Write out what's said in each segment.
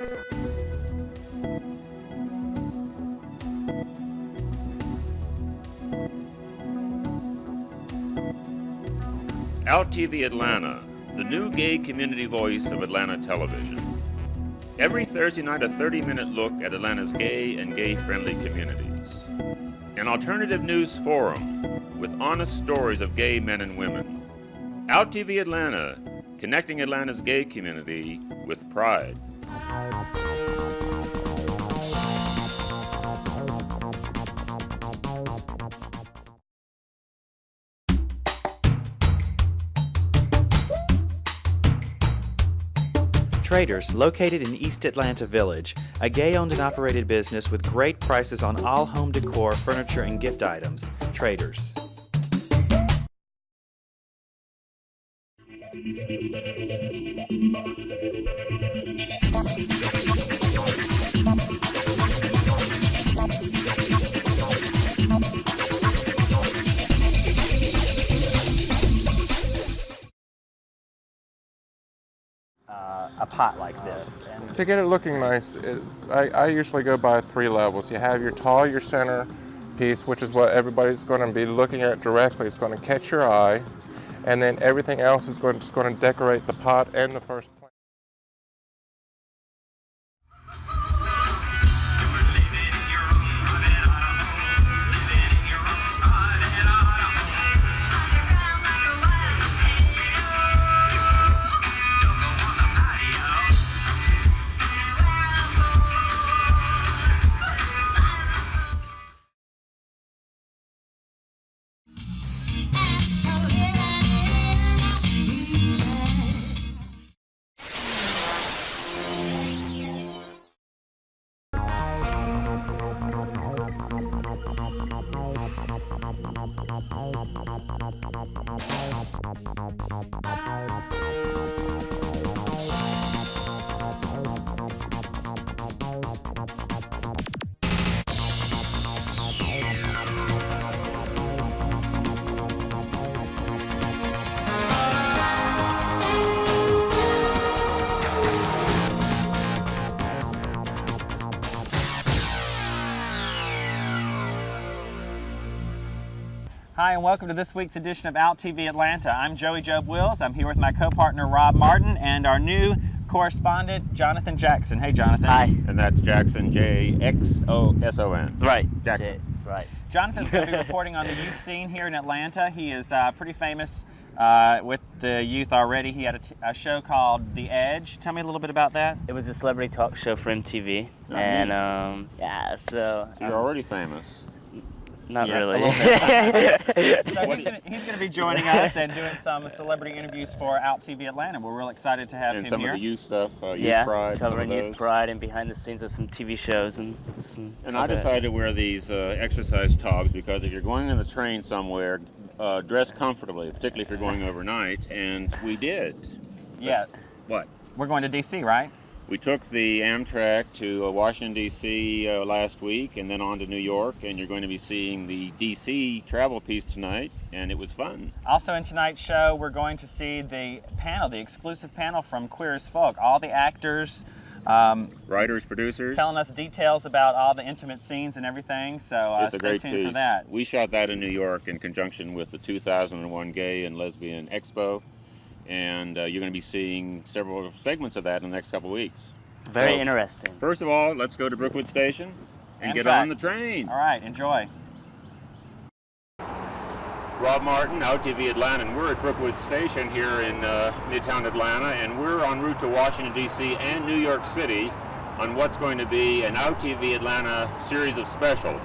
OutTV Atlanta, the new gay community voice of Atlanta television. Every Thursday night, a 30-minute look at Atlanta's gay and gay-friendly communities. An alternative news forum with honest stories of gay men and women. OutTV Atlanta, connecting Atlanta's gay community with pride. Traders, located in East Atlanta Village, a gay-owned and operated business with great prices on all home decor, furniture, and gift items. Traders. A pot like this. And to get it looking nice, I usually go by 3 levels. You have your tall, your center piece, which is what everybody's going to be looking at directly. It's going to catch your eye, and then everything else is just going to decorate the pot and the first plant. Hi, and welcome to this week's edition of OutTV Atlanta. I'm Joey Job Wills. I'm here with my co-partner Rob Martin and our new correspondent Jonathan Jackson. Hey, Jonathan. Hi. And that's Jackson, J-X-O-S-O-N. Right. Jackson. Right. Jonathan's going to be reporting on the youth scene here in Atlanta. He is pretty famous with the youth already. He had a show called The Edge. Tell me a little bit about that. It was a celebrity talk show for MTV, and yeah, so You're already famous. not Yeah, really. So he's going to be joining us and doing some celebrity interviews for OutTV Atlanta. We're real excited to have And him some here. of the youth stuff, Youth Yeah, Pride, covering some of Youth those. Pride and behind the scenes of some TV shows and some. And I decided to wear these exercise togs because if you're going on the train somewhere, dress comfortably, particularly if you're going overnight, and we did. Yeah. What? We're going to D.C., right? We took the Amtrak to Washington, D.C. Last week and then on to New York, and you're going to be seeing the D.C. travel piece tonight, and it was fun. Also in tonight's show, we're going to see the panel, the exclusive panel from Queer as Folk. All the actors, Writers, producers. telling us details about all the intimate scenes and everything, so It's a stay great tuned piece. for that. We shot that in New York in conjunction with the 2001 Gay and Lesbian Expo, and you're going to be seeing several segments of that in the next couple weeks. Very So, interesting. First of all, let's go to Brookwood Station and get Amtrak. on the train. All right, enjoy. Rob Martin, OutTV Atlanta, and we're at Brookwood Station here in Midtown Atlanta, and we're en route to Washington, D.C. and New York City on what's going to be an OutTV Atlanta series of specials.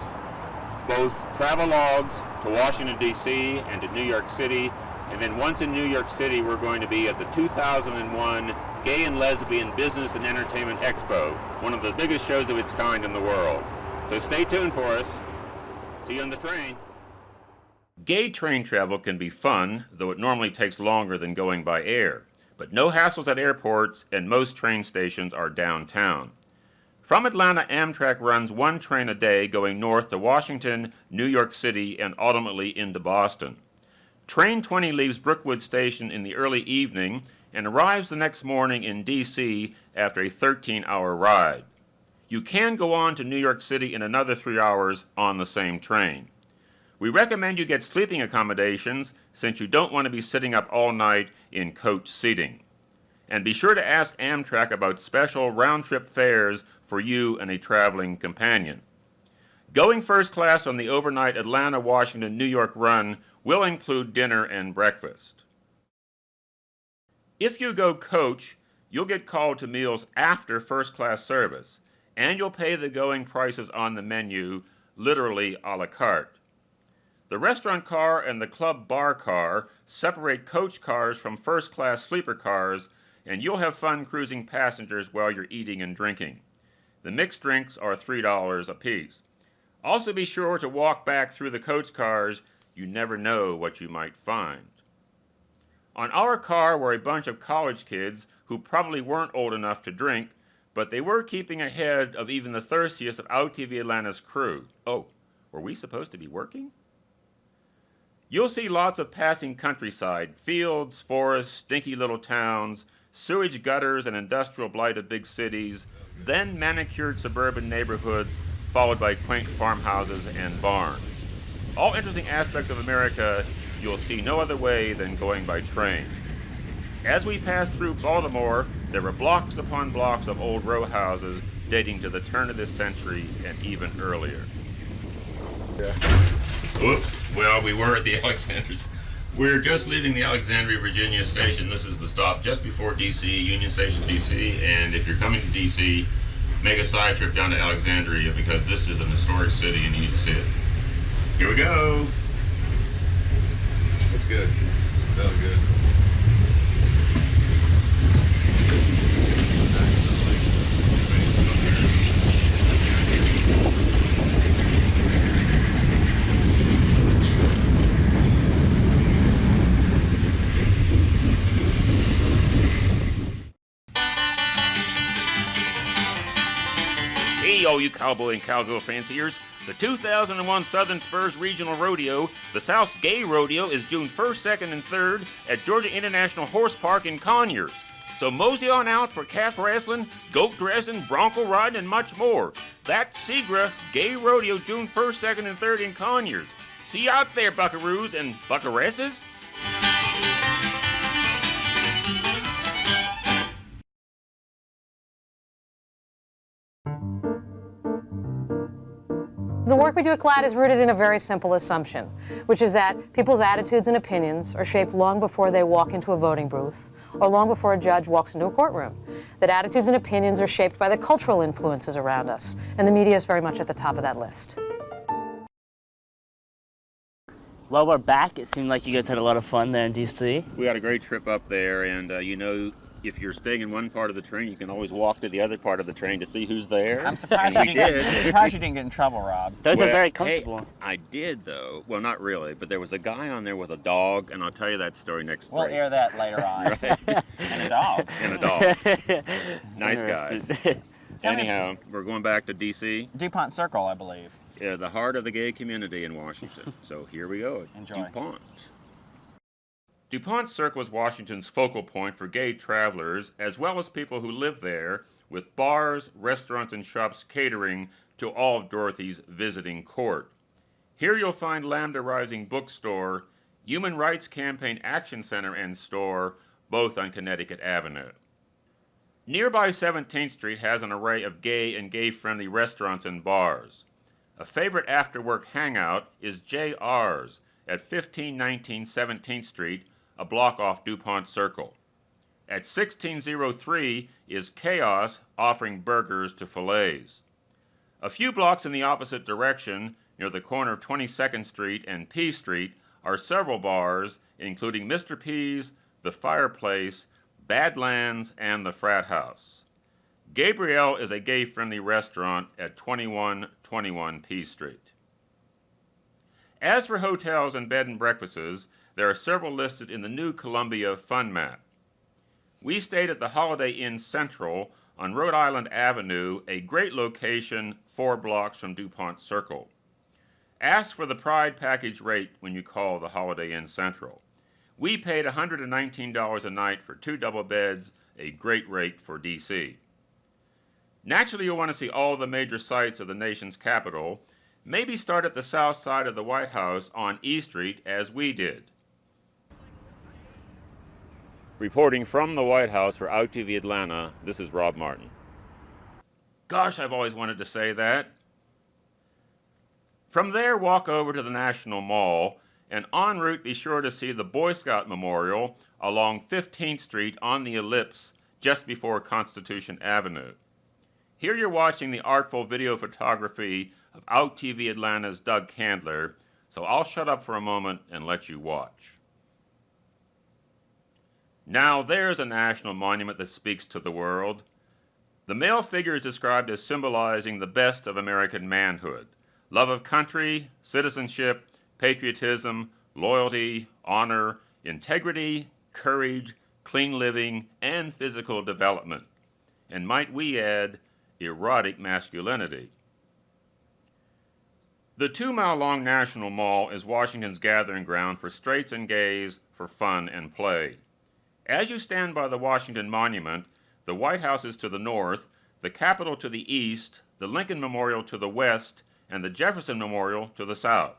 Both travelogues to Washington, D.C. and to New York City, and then once in New York City, we're going to be at the 2001 Gay and Lesbian Business and Entertainment Expo, one of the biggest shows of its kind in the world. So stay tuned for us. See you on the train. Gay train travel can be fun, though it normally takes longer than going by air. But no hassles at airports, and most train stations are downtown. From Atlanta, Amtrak runs one train a day going north to Washington, New York City, and ultimately into Boston. Train 20 leaves Brookwood Station in the early evening and arrives the next morning in D.C. after a 13-hour ride. You can go on to New York City in another 3 hours on the same train. We recommend you get sleeping accommodations since you don't want to be sitting up all night in coach seating. And be sure to ask Amtrak about special round-trip fares for you and a traveling companion. Going first class on the overnight Atlanta, Washington, New York run will include dinner and breakfast. If you go coach, you'll get called to meals after first class service, and you'll pay the going prices on the menu, literally a la carte. The restaurant car and the club bar car separate coach cars from first class sleeper cars, and you'll have fun cruising passengers while you're eating and drinking. The mixed drinks are $3 a piece. Also be sure to walk back through the coach cars. You never know what you might find. On our car were a bunch of college kids who probably weren't old enough to drink, but they were keeping ahead of even the thirstiest of OutTV Atlanta's crew. Oh, were we supposed to be working? You'll see lots of passing countryside, fields, forests, stinky little towns, sewage gutters and industrial blight of big cities, then manicured suburban neighborhoods, followed by quaint farmhouses and barns. All interesting aspects of America you'll see no other way than going by train. As we passed through Baltimore, there were blocks upon blocks of old row houses dating to the turn of this century and even earlier. Oops, well, we were at the Alexandria. We're just leaving the Alexandria, Virginia station. This is the stop just before D.C., Union Station, D.C., and if you're coming to D.C., make a side trip down to Alexandria because this is an historic city and you need to see it. Here we go. That's good. Really good. Hey, all you cowboy and cowgirl fanciers. The 2001 Southern Spurs Regional Rodeo, the South's Gay Rodeo, is June 1st, 2nd, and 3rd at Georgia International Horse Park in Conyers. So mosey on out for calf wrestling, goat dressing, bronco riding, and much more. That's SEGRA Gay Rodeo, June 1st, 2nd, and 3rd in Conyers. See you out there, buckaroos and buckaresses. The work we do at GLAD is rooted in a very simple assumption, which is that people's attitudes and opinions are shaped long before they walk into a voting booth or long before a judge walks into a courtroom. That attitudes and opinions are shaped by the cultural influences around us, and the media is very much at the top of that list. Well, we're back. It seemed like you guys had a lot of fun there in D.C. We had a great trip up there, and if you're staying in one part of the train, you can always walk to the other part of the train to see who's there. I'm surprised, you didn't get in trouble, Rob. Those are very comfortable. Hey, I did, though. Well, not really, but there was a guy on there with a dog, and I'll tell you that story next We'll break. air that later on. Right. And a dog. And a dog. Nice guy. Interesting. Anyhow, we're going back to D.C. DuPont Circle, I believe. Yeah, the heart of the gay community in Washington. So here we go. Enjoy. DuPont. DuPont Circle is Washington's focal point for gay travelers, as well as people who live there, with bars, restaurants, and shops catering to all of Dorothy's visiting court. Here you'll find Lambda Rising Bookstore, Human Rights Campaign Action Center and Store, both on Connecticut Avenue. Nearby 17th Street has an array of gay and gay-friendly restaurants and bars. A favorite after-work hangout is JR's at 1519 17th Street, a block off DuPont Circle. At 1603 is Chaos, offering burgers to fillets. A few blocks in the opposite direction, near the corner of 22nd Street and P Street, are several bars, including Mr. P's, The Fireplace, Badlands, and The Frat House. Gabrielle is a gay-friendly restaurant at 2121 P Street. As for hotels and bed and breakfasts, there are several listed in the new Columbia Fun Map. We stayed at the Holiday Inn Central on Rhode Island Avenue, a great location 4 blocks from DuPont Circle. Ask for the Pride package rate when you call the Holiday Inn Central. We paid $119 a night for 2 double beds, a great rate for D.C. Naturally, you'll want to see all the major sites of the nation's capital. Maybe start at the south side of the White House on E Street, as we did. Reporting from the White House for OutTV Atlanta, this is Rob Martin. Gosh, I've always wanted to say that. From there, walk over to the National Mall, and en route be sure to see the Boy Scout Memorial along 15th Street on the Ellipse just before Constitution Avenue. Here you're watching the artful video photography of OutTV Atlanta's Doug Candler, so I'll shut up for a moment and let you watch. Now there's a national monument that speaks to the world. The male figure is described as symbolizing the best of American manhood: love of country, citizenship, patriotism, loyalty, honor, integrity, courage, clean living, and physical development. And might we add, erotic masculinity. The 2-mile-long National Mall is Washington's gathering ground for straights and gays for fun and play. As you stand by the Washington Monument, the White House is to the north, the Capitol to the east, the Lincoln Memorial to the west, and the Jefferson Memorial to the south.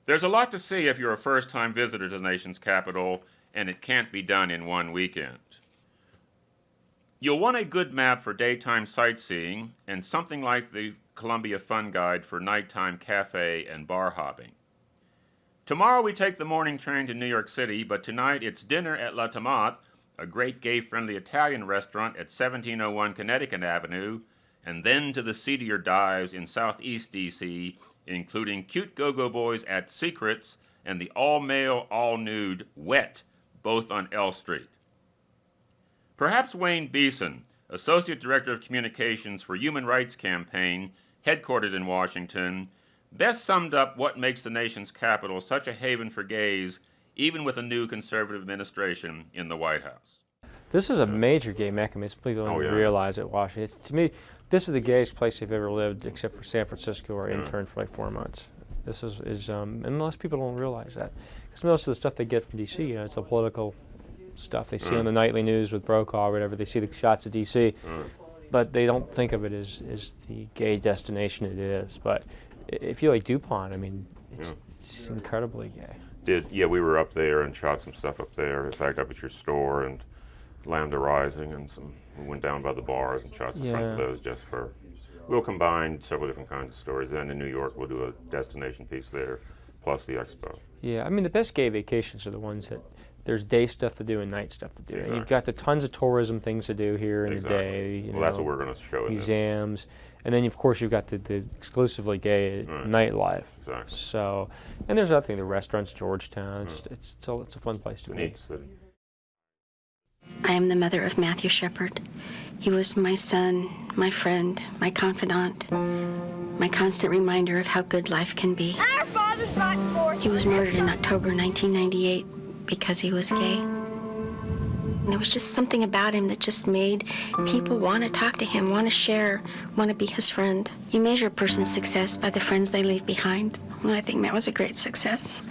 There's a lot to see if you're a first-time visitor to the nation's capital, and it can't be done in one weekend. You'll want a good map for daytime sightseeing and something like the Columbia Fun Guide for nighttime cafe and bar hopping. Tomorrow we take the morning train to New York City, but tonight it's dinner at La Tomate, a great gay-friendly Italian restaurant at 1701 Connecticut Avenue, and then to the seedier dives in southeast D.C., including cute go-go boys at Secrets and the all-male, all-nude Wet, both on L Street. Perhaps Wayne Beeson, Associate Director of Communications for Human Rights Campaign, headquartered in Washington, best summed up what makes the nation's capital such a haven for gays, even with a new conservative administration in the White House. This is a major gay mechanism. People don't realize it, Washington. To me, this is the gayest place they've ever lived, except for San Francisco, where I interned for like 4 months. This is and most people don't realize that. Because most of the stuff they get from D.C., you know, it's the political stuff they see on the nightly news with Brokaw or whatever. They see the shots of D.C., but they don't think of it as the gay destination it is. But if you like DuPont, I mean, it's incredibly gay. We were up there and shot some stuff up there. In fact, up at your store and Lambda Rising, and we went down by the bars and shot some front of those just for. We'll combine several different kinds of stories. Then in New York, we'll do a destination piece there, plus the expo. Yeah, I mean, the best gay vacations are the ones that there's day stuff to do and night stuff to do. Exactly. And you've got the tons of tourism things to do here in the day. You know, that's what we're going to show in museums. And then, of course, you've got the exclusively gay nightlife. Exactly. So, and there's other things, the restaurants, Georgetown. It's a fun place to be. Neat city. I am the mother of Matthew Shepard. He was my son, my friend, my confidant, my constant reminder of how good life can be. Our father's not for. He was murdered in October 1998 because he was gay. And there was just something about him that just made people want to talk to him, want to share, want to be his friend. You measure a person's success by the friends they leave behind. And I think that was a great success.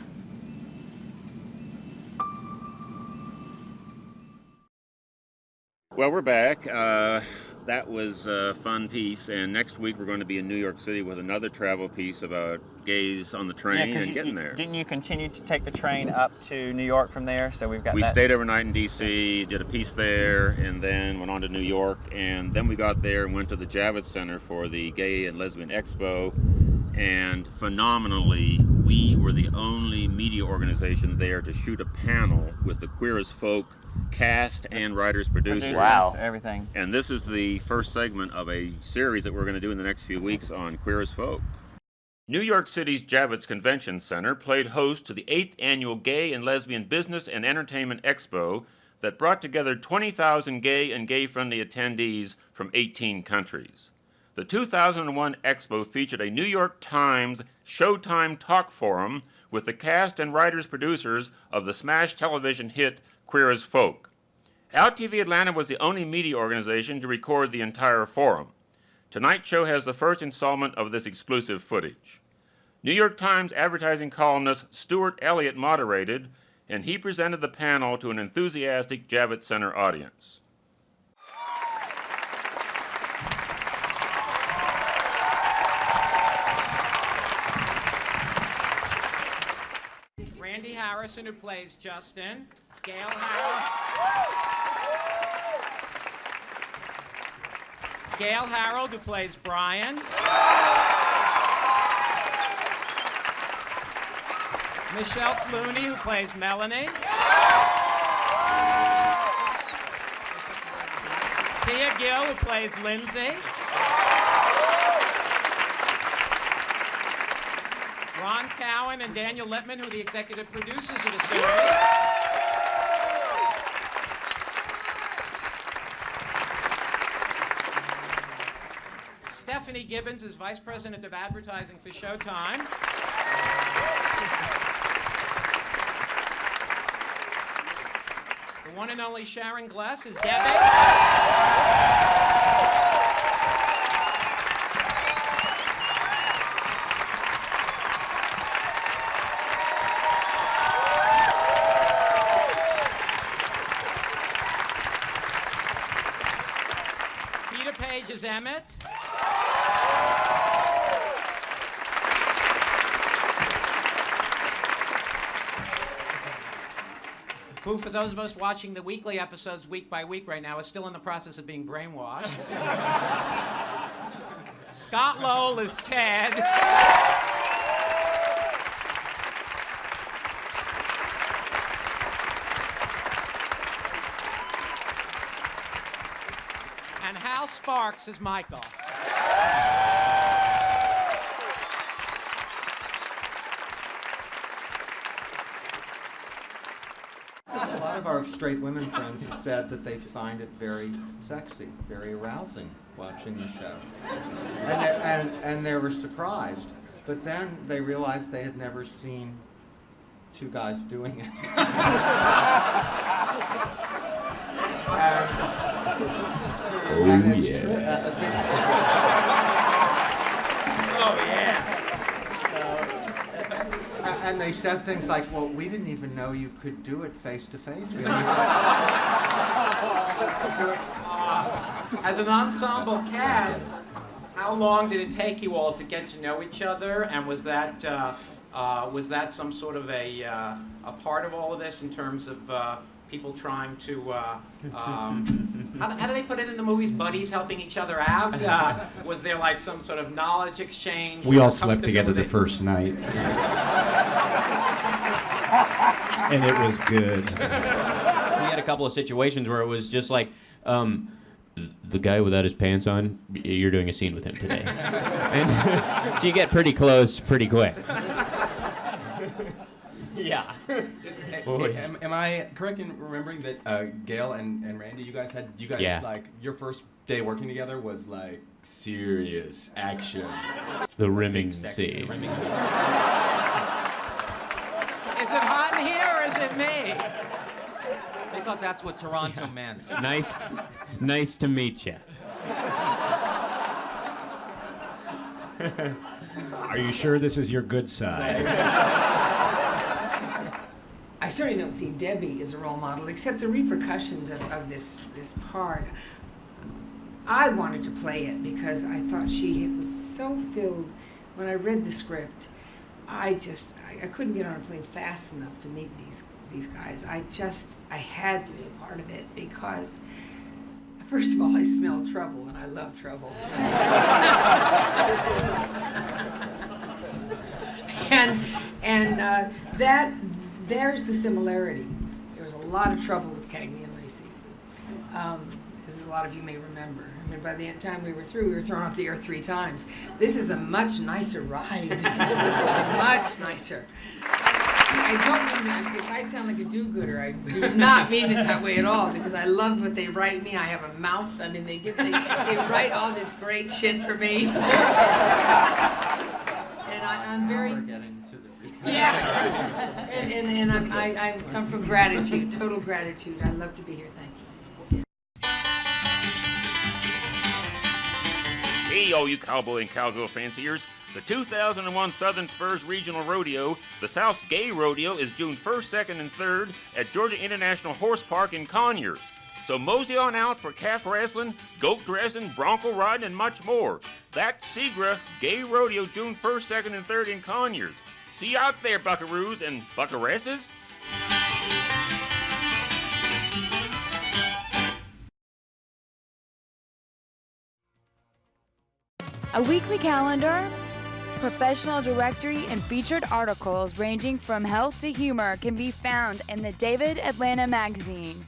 Well, we're back. That was a fun piece, and next week we're going to be in New York City with another travel piece about gays on the train and getting there. Didn't you continue to take the train up to New York from there? So we've got We stayed overnight in D.C., did a piece there, and then went on to New York, and then we got there and went to the Javits Center for the Gay and Lesbian Expo, and phenomenally, we were the only media organization there to shoot a panel with the Queer as Folk cast and writers, producers. Wow. Everything. And this is the first segment of a series that we're going to do in the next few weeks on Queer as Folk. New York City's Javits Convention Center played host to the 8th annual Gay and Lesbian Business and Entertainment Expo that brought together 20,000 gay and gay-friendly attendees from 18 countries. The 2001 Expo featured a New York Times Showtime Talk Forum with the cast and writers-producers of the smash television hit Queer as Folk. OutTV Atlanta was the only media organization to record the entire forum. Tonight's show has the first installment of this exclusive footage. New York Times advertising columnist Stuart Elliott moderated, and he presented the panel to an enthusiastic Javits Center audience. Randy Harrison, who plays Justin. Gail Harrell. Gail Harold, who plays Brian. Michelle Clooney, who plays Melanie. Thea Gill, who plays Lindsay. Ron Cowan and Daniel Lippman, who are the executive producers of the series. Stephanie Gibbons is Vice President of Advertising for Showtime. The one and only Sharon Gless is Debbie. Is Emmett. Who, for those of us watching the weekly episodes week by week right now, is still in the process of being brainwashed. Scott Lowell is Ted. And Hal Sparks is Michael. A lot of our straight women friends have said that they find it very sexy, very arousing watching the show. And they were surprised. But then they realized they had never seen two guys doing it. And it's true. Oh, yeah. And they said things like, well, we didn't even know you could do it face to face. As an ensemble cast, how long did it take you all to get to know each other? And was that some sort of a part of all of this in terms of people trying to, how do they put it in the movies? Buddies helping each other out? Was there like some sort of knowledge exchange? We all slept together the first night. And it was good. We had a couple of situations where it was just like, the guy without his pants on, you're doing a scene with him today. And so you get pretty close pretty quick. Yeah. Am I correct in remembering that Gail and Randy, you guys like your first day working together was like serious action. The rimming scene. Is it hot in here or is it me? They thought that's what Toronto meant. Nice to meet you. Are you sure this is your good side? I certainly don't see Debbie as a role model, except the repercussions of this part. I wanted to play it because I thought she was so filled. When I read the script, I couldn't get on a plane fast enough to meet these guys. I had to be a part of it because, first of all, I smell trouble and I love trouble. and there's the similarity. There was a lot of trouble with Cagney and Lacey, as a lot of you may remember. I mean, by the time we were through, we were thrown off the air 3 times. This is a much nicer ride, much nicer. I don't mean, if I sound like a do-gooder, I do not mean it that way at all, because I love what they write me. I have a mouth. I mean, they write all this great shit for me. And I'm very... Yeah, and I come from gratitude, total gratitude. I love to be here. Thank you. Hey, all you cowboy and cowgirl fanciers. The 2001 Southern Spurs Regional Rodeo, the South Gay Rodeo, is June 1st, 2nd, and 3rd at Georgia International Horse Park in Conyers. So mosey on out for calf wrestling, goat dressing, bronco riding, and much more. That's SEGRA Gay Rodeo, June 1st, 2nd, and 3rd in Conyers. See you out there, buckaroos and buckaresses. A weekly calendar, professional directory, and featured articles ranging from health to humor can be found in the David Atlanta magazine.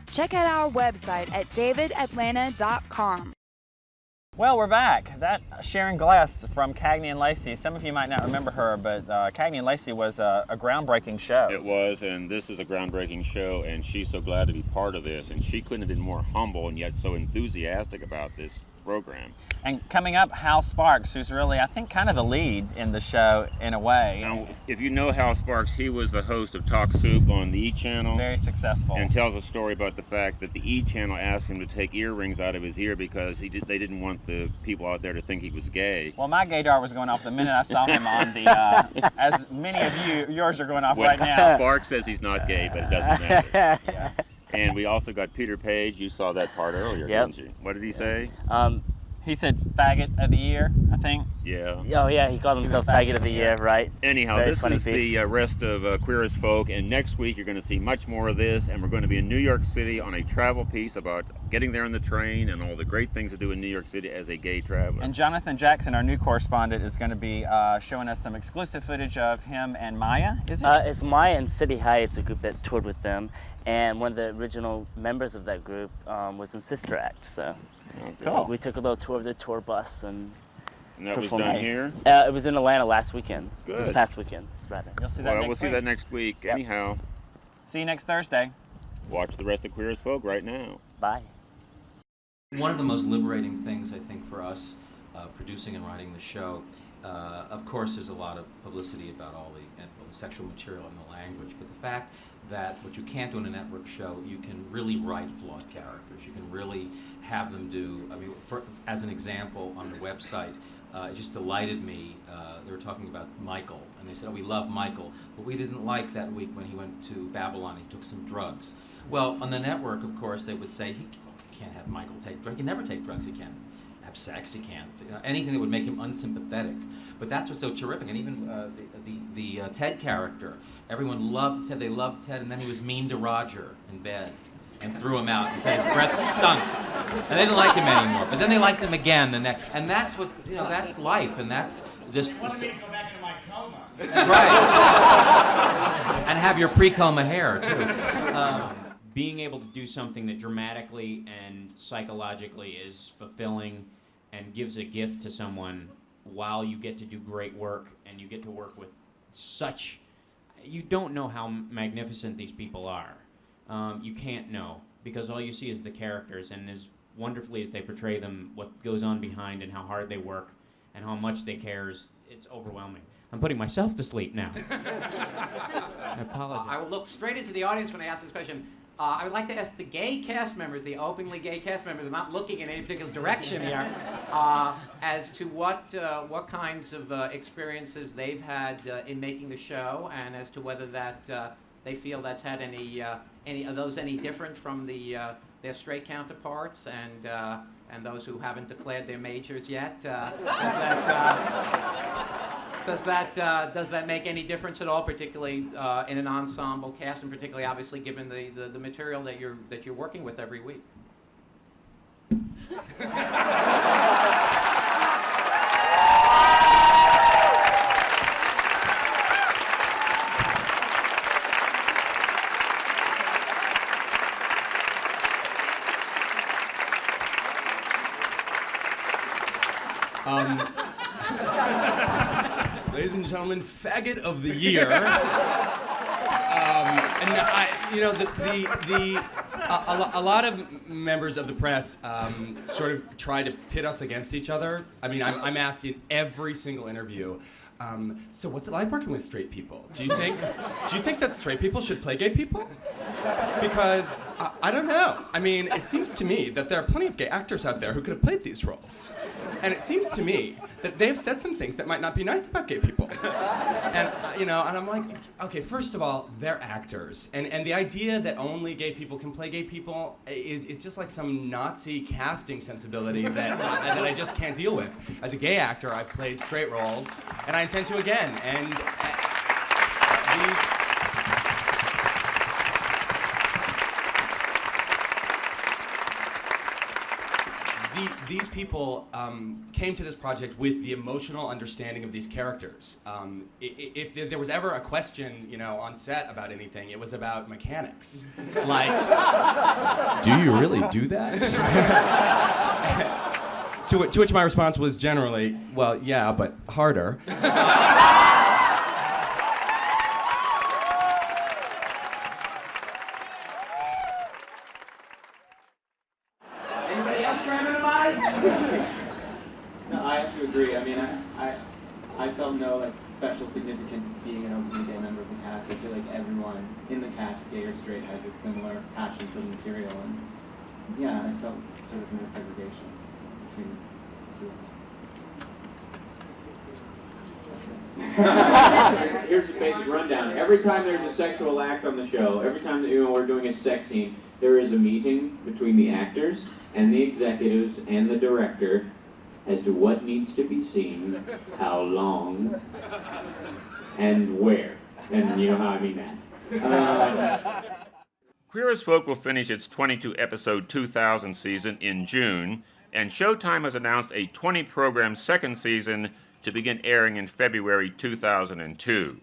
Check out our website at davidatlanta.com. Well, we're back. That Sharon Glass from Cagney and Lacey, some of you might not remember her, but Cagney and Lacey was a groundbreaking show. It was, and this is a groundbreaking show, and she's so glad to be part of this, and she couldn't have been more humble and yet so enthusiastic about this program. And coming up, Hal Sparks, who's really, I think, kind of the lead in the show in a way. Now, if you know Hal Sparks, he was the host of Talk Soup on the E! Channel. Very successful. And tells a story about the fact that the E! Channel asked him to take earrings out of his ear because they didn't want the people out there to think he was gay. Well, my gaydar was going off the minute I saw him on the, as many of yours are going off right now. Sparks says he's not gay, but it doesn't matter. Yeah. And we also got Peter Page. You saw that part earlier, didn't you? What did he say? He said faggot of the year, I think. Yeah. Oh yeah, he called himself faggot of the year, right? Anyhow, Very this funny is piece. the rest of Queer as Folk, and next week you're going to see much more of this, and we're going to be in New York City on a travel piece about getting there on the train and all the great things to do in New York City as a gay traveler. And Jonathan Jackson, our new correspondent, is going to be showing us some exclusive footage of him and Maya, is it? It's Maya and City High. It's a group that toured with them, and one of the original members of that group was in Sister Act, so cool. We took a little tour of the tour bus and that was performed done nice. here? It was in Atlanta last weekend. Good. This past weekend, rather. You'll see that next we'll see week. that next week. Yep. Anyhow, see you next Thursday. Watch the rest of Queer as Folk right now. Bye. One of the most liberating things, I think, for us producing and writing the show, of course, there's a lot of publicity about all the sexual material and the language, but the fact that what you can't do in a network show, you can really write flawed characters. You can really have them do, I mean, as an example, on the website, it just delighted me. They were talking about Michael, and they said, oh, we love Michael, but we didn't like that week when he went to Babylon, he took some drugs. Well, on the network, of course, they would say, he can't have Michael take drugs. He can never take drugs. He can't have sex. He can't, anything that would make him unsympathetic. But that's what's so terrific. And even the Ted character, everyone loved Ted. They loved Ted, and then he was mean to Roger in bed and threw him out and said his breath stunk. And they didn't like him anymore. But then they liked him again. And that's what, that's life. And that's just. You wanted me to go back into my coma. That's right. And have your pre-coma hair, too. Being able to do something that dramatically and psychologically is fulfilling and gives a gift to someone while you get to do great work and you get to work with you don't know how magnificent these people are. You can't know because all you see is the characters, and as wonderfully as they portray them, what goes on behind and how hard they work and how much they care, it's overwhelming. I'm putting myself to sleep now. I apologize. I will look straight into the audience when I ask this question. I would like to ask the gay cast members, the openly gay cast members, I'm not looking in any particular direction here, as to what kinds of experiences they've had in making the show, and as to whether that they feel that's had any are those any different from their straight counterparts, and those who haven't declared their majors yet. Does that make any difference at all, particularly in an ensemble cast, and particularly, obviously, given the material that you're working with every week? Ladies and gentlemen, faggot of the year. A lot of members of the press sort of try to pit us against each other. I mean, I'm asked in every single interview, so what's it like working with straight people? Do you think that straight people should play gay people? Because I don't know. I mean, it seems to me that there are plenty of gay actors out there who could have played these roles. And it seems to me that they've said some things that might not be nice about gay people. And, and I'm like, okay, first of all, they're actors. And the idea that only gay people can play gay people it's just like some Nazi casting sensibility that I just can't deal with. As a gay actor, I've played straight roles, and I intend to again. And these people came to this project with the emotional understanding of these characters. If there was ever a question, on set about anything, it was about mechanics. Like, do you really do that? To which my response was generally, well, yeah, but harder. Anybody else grabbing a mic? No, I have to agree. I mean, I felt no special significance of being an openly gay member of the cast. I feel like everyone in the cast, gay or straight, has a similar passion for the material, and yeah, I felt sort of no segregation between the two. Here's the basic rundown. Every time there's a sexual act on the show, every time that we're doing a sex scene, there is a meeting between the actors and the executives and the director as to what needs to be seen, how long, and where. And you know how I mean that. Queer as Folk will finish its 22-episode 2000 season in June, and Showtime has announced a 20-program second season to begin airing in February 2002.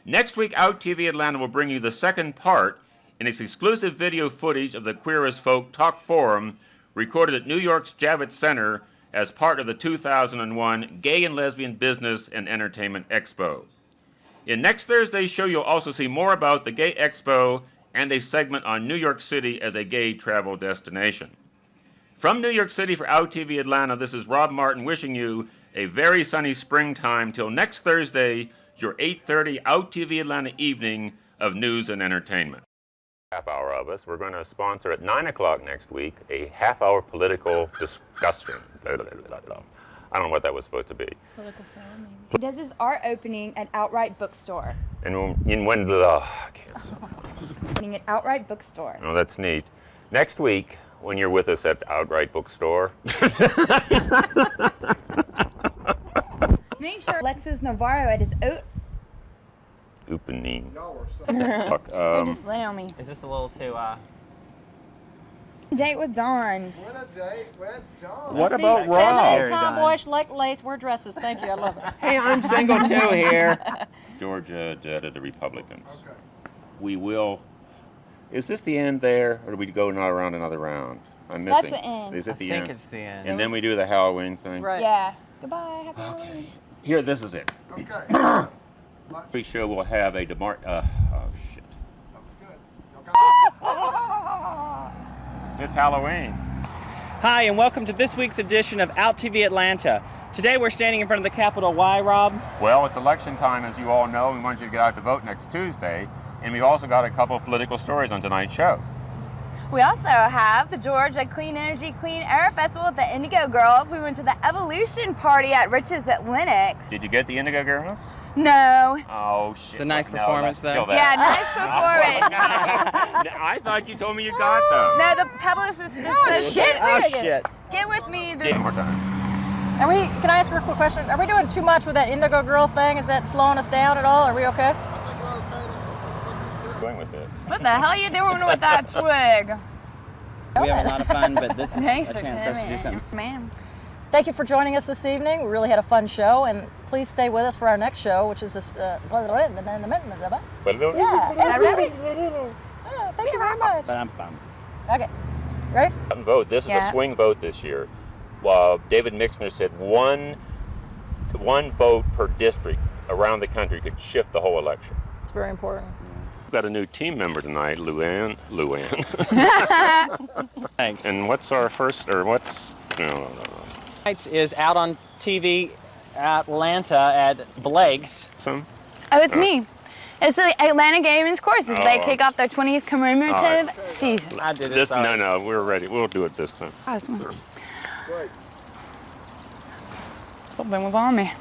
Next week, OutTV Atlanta will bring you the second part in its exclusive video footage of the Queer as Folk Talk Forum recorded at New York's Javits Center as part of the 2001 Gay and Lesbian Business and Entertainment Expo. In next Thursday's show, you'll also see more about the Gay Expo and a segment on New York City as a gay travel destination. From New York City for OutTV Atlanta, this is Rob Martin wishing you a very sunny springtime till next Thursday, your 8:30 OutTV Atlanta evening of news and entertainment. Half hour of us. We're going to sponsor at 9 o'clock next week a half-hour political discussion. I don't know what that was supposed to be. Political forum, maybe. Does his art opening at Outright Bookstore. And when I can't say. Opening at Outright Bookstore. Oh, that's neat. Next week, when you're with us at Outright Bookstore. Make sure Alexis Navarro at his opening. They just lay on me. Is this a little too, Date with Dawn. What a date with Dawn. What about Rob? Tomboyish, like lace, wear dresses. Thank you, I love it. Hey, I'm single too here. Georgia Jetta, the Republicans. Okay. We will. Is this the end there, or do we go around another round? I'm missing. That's the end. Is it the end? I think it's the end. And then we do the Halloween thing. Right. Yeah. Goodbye. Happy Halloween. Here, this is it. Okay. Every show will have a oh shit. It's Halloween. Hi, and welcome to this week's edition of OutTV Atlanta. Today we're standing in front of the Capitol. Why, Rob? Well, it's election time, as you all know. We want you to get out to vote next Tuesday. And we've also got a couple of political stories on tonight's show. We also have the Georgia Clean Energy Clean Air Festival with the Indigo Girls. We went to the Evolution Party at Rich's at Lennox. Did you get the Indigo Girls? No. Oh, shit. It's a nice performance, though. Yeah, nice performance. I thought you told me you got them. No, the publicist just said, Oh, shit. Get with me. One more time. Can I ask her a quick question? Are we doing too much with that Indigo Girl thing? Is that slowing us down at all? Are we okay? Going with this. What the hell are you doing with that twig? We have a lot of fun, but this is Thanks a for chance for us to do coming. something. Yes, ma'am. Thank you for joining us this evening. We really had a fun show, and please stay with us for our next show, which is this. Yeah. Thank you very much. Okay. Ready? Vote. This is a swing vote this year. David Mixner said one vote per district around the country could shift the whole election. It's very important. We've got a new team member tonight, Luann. Thanks. And what's our first, or what's, no. Is out on TV Atlanta at Blake's. Some? Oh, it's me. It's the Atlanta Gay Men's Courses. They Oh. kick off their 20th commemorative All season. I did it. This, sorry. no, we're ready. We'll do it this time. Awesome. Something was on me.